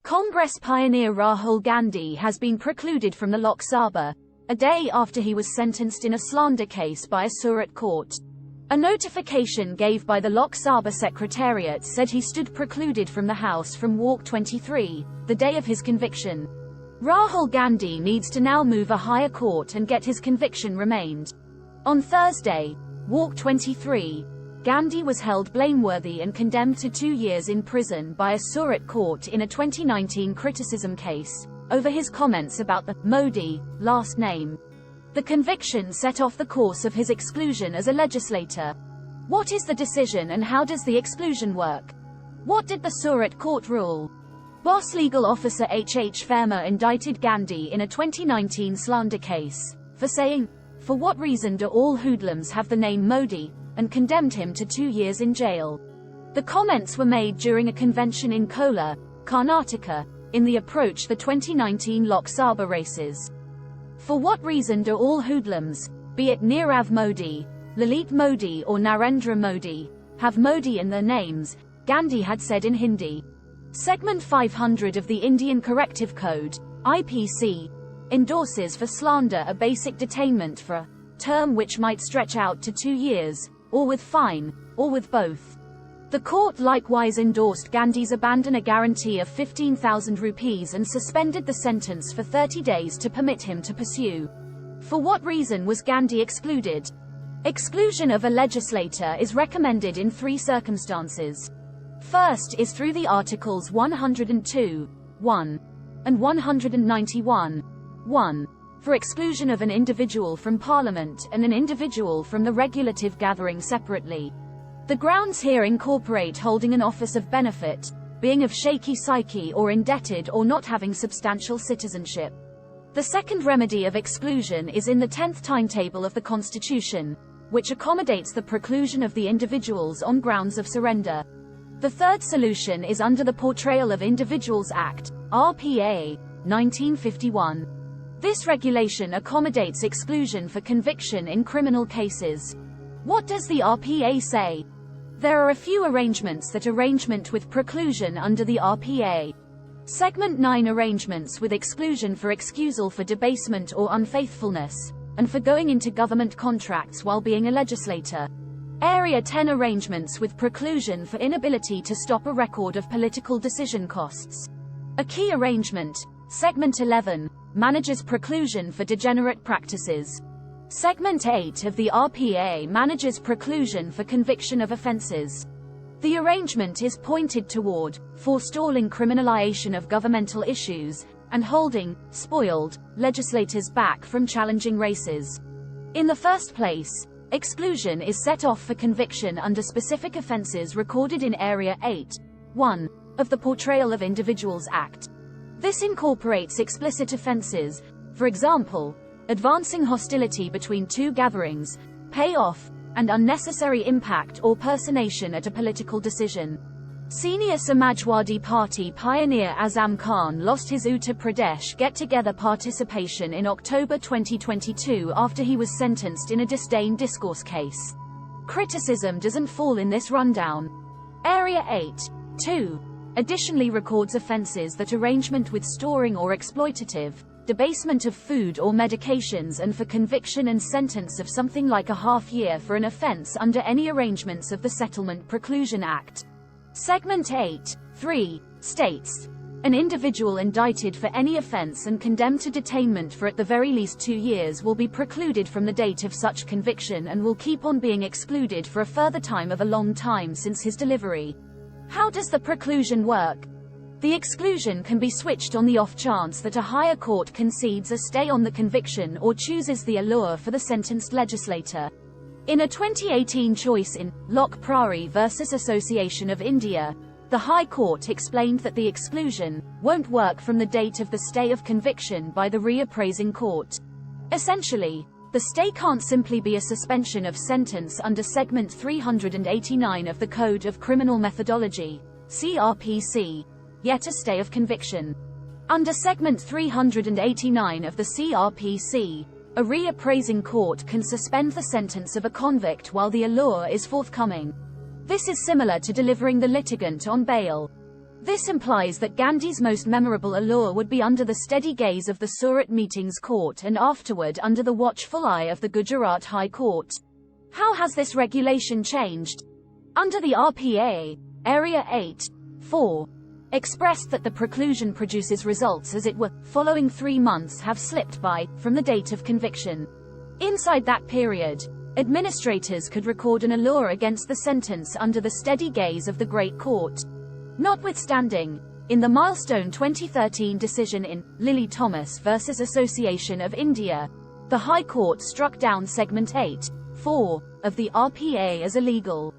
Congress pioneer Rahul Gandhi has been precluded from the Lok Sabha, a day after he was sentenced in a slander case by a Surat court. A notification gave by the Lok Sabha Secretariat said he stood precluded from the House from Walk 23, the day of his conviction. Rahul Gandhi needs to now move a higher court and get his conviction remained. On Thursday, Walk 23, Gandhi was held blameworthy and condemned to 2 years in prison by a Surat court in a 2019 criticism case over his comments about the Modi last name. The conviction set off the course of his exclusion as a legislator. What is the decision and how does the exclusion work? What did the Surat court rule? Boss legal officer H.H. Verma indicted Gandhi in a 2019 slander case for saying, "For what reason do all hoodlums have the name Modi?" and condemned him to 2 years in jail. The comments were made during a convention in Kolar, Karnataka, in the approach the 2019 Lok Sabha races. For what reason do all hoodlums, be it Nirav Modi, Lalit Modi or Narendra Modi, have Modi in their names, Gandhi had said in Hindi. Segment 500 of the Indian Corrective Code, IPC, endorses for slander a basic detainment for a term which might stretch out to 2 years, or with fine, or with both. The court likewise endorsed Gandhi's abandon a guarantee of 15,000 rupees and suspended the sentence for 30 days to permit him to pursue. For what reason was Gandhi excluded? Exclusion of a legislator is recommended in 3 circumstances. First is through the Articles 102, 1, and 191, 1. For exclusion of an individual from Parliament and an individual from the regulative gathering separately. The grounds here incorporate holding an office of benefit, being of shaky psyche or indebted or not having substantial citizenship. The second remedy of exclusion is in the 10th timetable of the Constitution, which accommodates the preclusion of the individuals on grounds of surrender. The third solution is under the Portrayal of Individuals Act, RPA, 1951. This regulation accommodates exclusion for conviction in criminal cases. What does the RPA say? There are a few arrangements that arrangement with preclusion under the RPA. Segment 9 arrangements with exclusion for excusal for debasement or unfaithfulness, and for going into government contracts while being a legislator. Area 10 arrangements with preclusion for inability to stop a record of political decision costs. A key arrangement, Segment 11, manages preclusion for degenerate practices. Segment 8 of the RPA manages preclusion for conviction of offences. The arrangement is pointed toward forestalling criminalization of governmental issues and holding spoiled legislators back from challenging races. In the first place, exclusion is set off for conviction under specific offences recorded in Area 8, 1, of the Portrayal of Individuals Act. This incorporates explicit offences, for example, advancing hostility between 2 gatherings, payoff, and unnecessary impact or personation at a political decision. Senior Samajwadi Party pioneer Azam Khan lost his Uttar Pradesh get-together participation in October 2022 after he was sentenced in a disdain discourse case. Criticism doesn't fall in this rundown. Area 8, 2. Additionally records offences that arrangement with storing or exploitative, debasement of food or medications and for conviction and sentence of something like a half year for an offence under any arrangements of the Settlement Preclusion Act. Segment 8, 3, states, an individual indicted for any offence and condemned to detainment for at the very least 2 years will be precluded from the date of such conviction and will keep on being excluded for a further time of a long time since his delivery. How does the preclusion work? The exclusion can be switched on the off chance that a higher court concedes a stay on the conviction or chooses the allure for the sentenced legislator. In a 2018 choice in Lok Prari vs. Association of India, the High Court explained that the exclusion won't work from the date of the stay of conviction by the reappraising court. Essentially, the stay can't simply be a suspension of sentence under Segment 389 of the Code of Criminal Methodology, CRPC, yet a stay of conviction. Under Segment 389 of the CRPC, a reappraising court can suspend the sentence of a convict while the allure is forthcoming. This is similar to delivering the litigant on bail. This implies that Gandhi's most memorable allure would be under the steady gaze of the Surat Meetings Court and afterward under the watchful eye of the Gujarat High Court. How has this regulation changed? Under the RPA, Area 8.4 expressed that the preclusion produces results as it were, following 3 months have slipped by, from the date of conviction. Inside that period, administrators could record an allure against the sentence under the steady gaze of the Great Court. Notwithstanding, in the milestone 2013 decision in Lilly Thomas v. Association of India, the High Court struck down Segment 8.4 of the RPA as illegal.